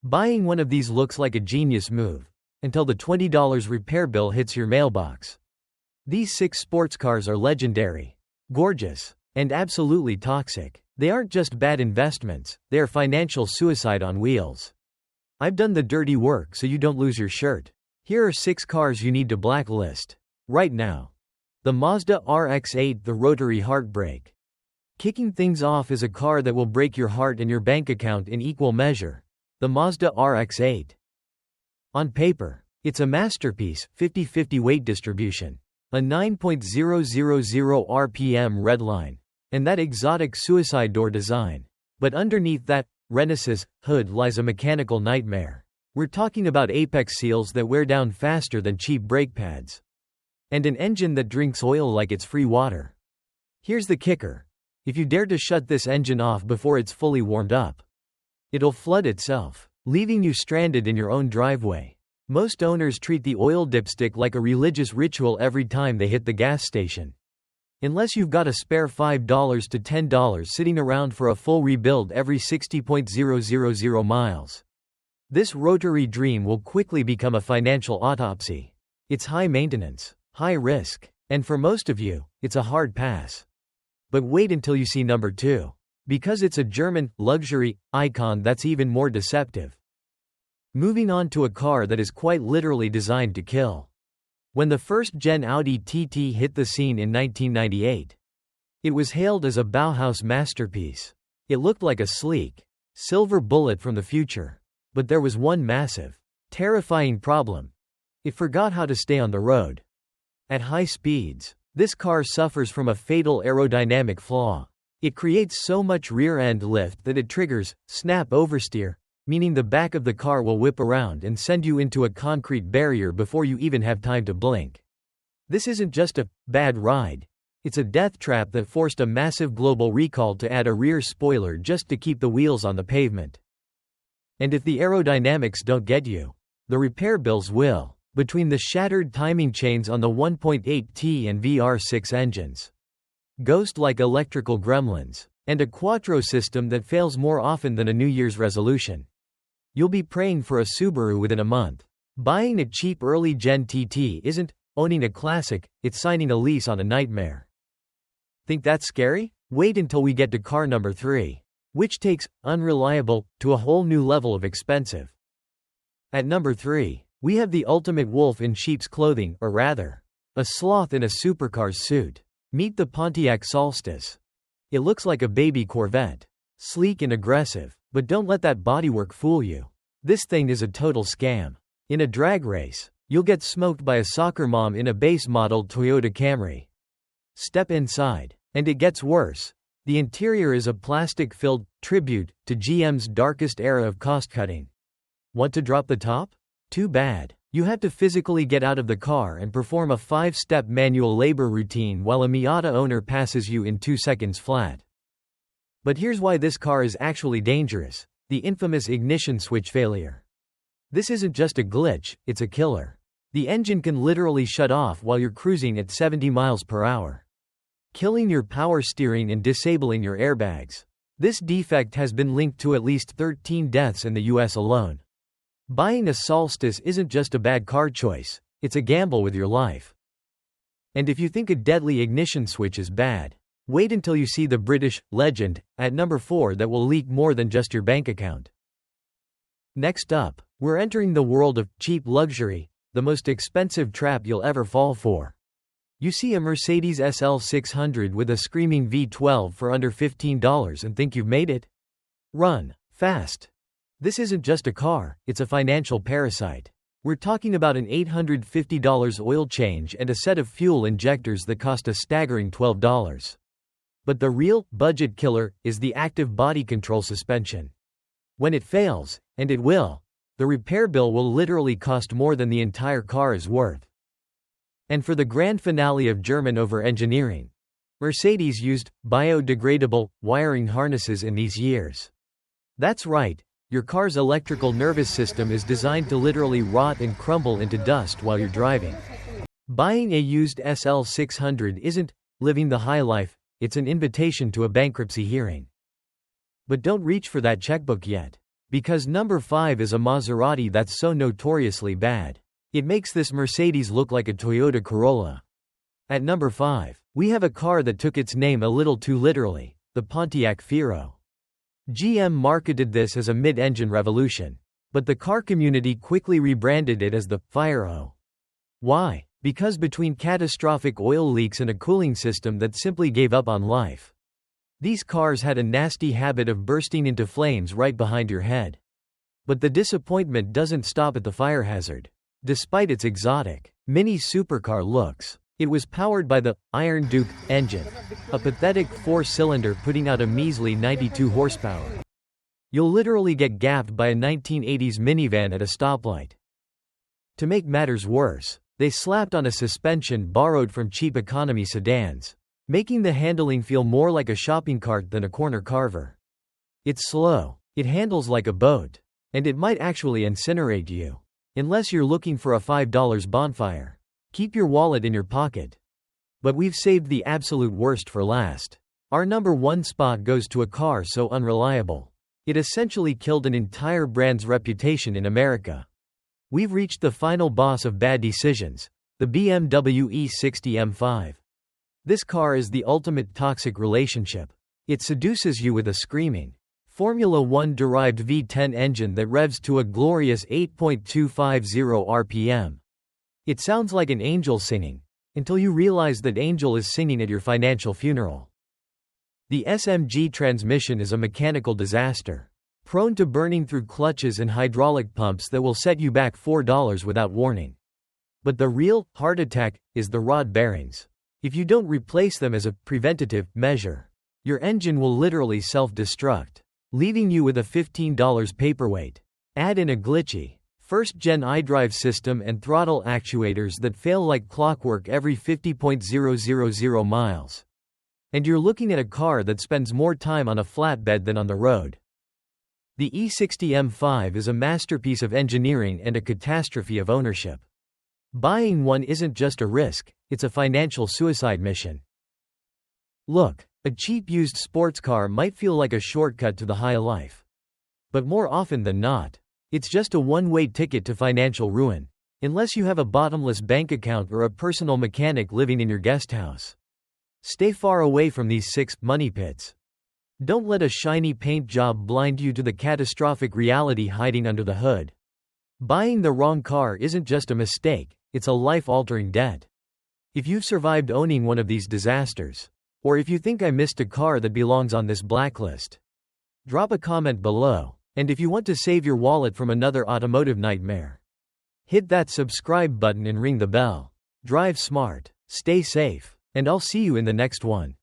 Buying one of these looks like a genius move, until the $20 repair bill hits your mailbox. These 6 sports cars are legendary, gorgeous, and absolutely toxic. They aren't just bad investments, they are financial suicide on wheels. I've done the dirty work so you don't lose your shirt. Here are 6 cars you need to blacklist right now. The Mazda RX-8, the rotary heartbreak. Kicking things off is a car that will break your heart and your bank account in equal measure. The Mazda RX-8. On paper, it's a masterpiece, 50-50 weight distribution, a 9.000 RPM redline, and that exotic suicide door design. But underneath that Renesis hood lies a mechanical nightmare. We're talking about apex seals that wear down faster than cheap brake pads. And an engine that drinks oil like it's free water. Here's the kicker. If you dare to shut this engine off before it's fully warmed up, it'll flood itself, leaving you stranded in your own driveway. Most owners treat the oil dipstick like a religious ritual every time they hit the gas station. Unless you've got a spare $5 to $10 sitting around for a full rebuild every 60,000 miles. This rotary dream will quickly become a financial autopsy. It's high maintenance, high risk, and for most of you, it's a hard pass. But wait until you see number 2. Because it's a German luxury icon that's even more deceptive. Moving on to a car that is quite literally designed to kill. When the first-gen Audi TT hit the scene in 1998, it was hailed as a Bauhaus masterpiece. It looked like a sleek, silver bullet from the future. But there was one massive, terrifying problem. It forgot how to stay on the road. At high speeds, this car suffers from a fatal aerodynamic flaw. It creates so much rear-end lift that it triggers snap oversteer, meaning the back of the car will whip around and send you into a concrete barrier before you even have time to blink. This isn't just a bad ride. It's a death trap that forced a massive global recall to add a rear spoiler just to keep the wheels on the pavement. And if the aerodynamics don't get you, the repair bills will. Between the shattered timing chains on the 1.8T and VR6 engines, ghost-like electrical gremlins, and a quattro system that fails more often than a New Year's resolution, you'll be praying for a Subaru within a month. Buying a cheap early-gen TT isn't owning a classic, it's signing a lease on a nightmare. Think that's scary? Wait until we get to car number 3, which takes unreliable to a whole new level of expensive. At number 3, we have the ultimate wolf in sheep's clothing, or rather, a sloth in a supercar's suit. Meet the Pontiac Solstice. It looks like a baby Corvette. Sleek and aggressive, but don't let that bodywork fool you. This thing is a total scam. In a drag race, you'll get smoked by a soccer mom in a base-model Toyota Camry. Step inside, and it gets worse. The interior is a plastic-filled tribute to GM's darkest era of cost-cutting. Want to drop the top? Too bad. You have to physically get out of the car and perform a 5-step manual labor routine while a Miata owner passes you in 2 seconds flat. But here's why this car is actually dangerous: the infamous ignition switch failure. This isn't just a glitch, it's a killer. The engine can literally shut off while you're cruising at 70 miles per hour, killing your power steering and disabling your airbags. This defect has been linked to at least 13 deaths in the US alone. Buying a Solstice isn't just a bad car choice, it's a gamble with your life. And if you think a deadly ignition switch is bad, wait until you see the British Legend at number 4 that will leak more than just your bank account. Next up, we're entering the world of cheap luxury, the most expensive trap you'll ever fall for. You see a Mercedes SL 600 with a screaming V12 for under $15 and think you've made it? Run fast. This isn't just a car, it's a financial parasite. We're talking about an $850 oil change and a set of fuel injectors that cost a staggering $12. But the real budget killer is the active body control suspension. When it fails, and it will, the repair bill will literally cost more than the entire car is worth. And for the grand finale of German over-engineering, Mercedes used biodegradable wiring harnesses in these years. That's right. Your car's electrical nervous system is designed to literally rot and crumble into dust while you're driving. Buying a used SL 600 isn't living the high life, it's an invitation to a bankruptcy hearing. But don't reach for that checkbook yet. Because number 5 is a Maserati that's so notoriously bad. It makes this Mercedes look like a Toyota Corolla. At number 5, we have a car that took its name a little too literally, the Pontiac Fiero. GM marketed this as a mid-engine revolution, but the car community quickly rebranded it as the Fiero. Why? Because between catastrophic oil leaks and a cooling system that simply gave up on life, these cars had a nasty habit of bursting into flames right behind your head. But the disappointment doesn't stop at the fire hazard. Despite its exotic, mini supercar looks, it was powered by the Iron Duke engine, a pathetic 4-cylinder putting out a measly 92 horsepower. You'll literally get gapped by a 1980s minivan at a stoplight. To make matters worse, they slapped on a suspension borrowed from cheap economy sedans, making the handling feel more like a shopping cart than a corner carver. It's slow, it handles like a boat, and it might actually incinerate you. Unless you're looking for a $5 bonfire. Keep your wallet in your pocket. But we've saved the absolute worst for last. Our number 1 spot goes to a car so unreliable. It essentially killed an entire brand's reputation in America. We've reached the final boss of bad decisions, the BMW E60 M5. This car is the ultimate toxic relationship. It seduces you with a screaming Formula One-derived V10 engine that revs to a glorious 8.250 RPM. It sounds like an angel singing, until you realize that angel is singing at your financial funeral. The SMG transmission is a mechanical disaster, prone to burning through clutches and hydraulic pumps that will set you back $4 without warning. But the real heart attack is the rod bearings. If you don't replace them as a preventative measure, your engine will literally self-destruct, leaving you with a $15 paperweight. Add in a glitchy, first-gen iDrive system and throttle actuators that fail like clockwork every 50.000 miles. And you're looking at a car that spends more time on a flatbed than on the road. The E60 M5 is a masterpiece of engineering and a catastrophe of ownership. Buying one isn't just a risk, it's a financial suicide mission. Look, a cheap used sports car might feel like a shortcut to the high life. But more often than not, it's just a one-way ticket to financial ruin, unless you have a bottomless bank account or a personal mechanic living in your guest house. Stay far away from these 6 money pits. Don't let a shiny paint job blind you to the catastrophic reality hiding under the hood. Buying the wrong car isn't just a mistake, it's a life-altering debt. If you've survived owning one of these disasters, or if you think I missed a car that belongs on this blacklist, drop a comment below, and if you want to save your wallet from another automotive nightmare, hit that subscribe button and ring the bell. Drive smart, stay safe, and I'll see you in the next one.